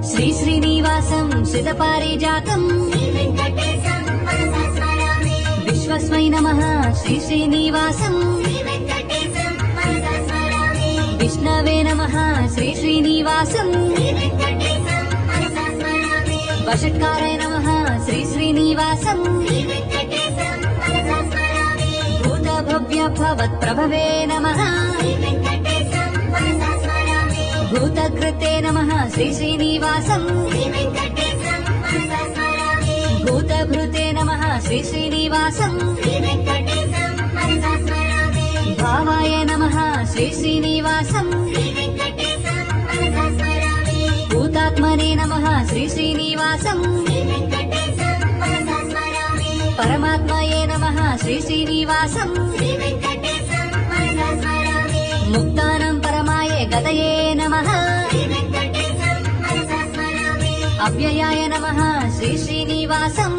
శ్రీ శ్రీనివాసం శ్రితపారిజాతం విశ్వస్మై నమః శ్రీ శ్రీనివాసం విష్ణవే నమః శ్రీ శ్రీనివాసం వషట్కారాయ నమః శ్రీ శ్రీనివాసం భూతభవ్య భవత్ప్రభవే నమః భూతకృతే నమః శ్రీ శ్రీనివాసం భూతభృతే నమః శ్రీ శ్రీనివాసం భావాయ నమః శ్రీ శ్రీనివాసం భూతాత్మనే నమః శ్రీ శ్రీనివాసం పరమాత్మయే నమః శ్రీ శ్రీనివాసం ముక్తానం పరమాయ గతయే నమః అవ్యయాయ నమః శ్రీ శ్రీనివాసం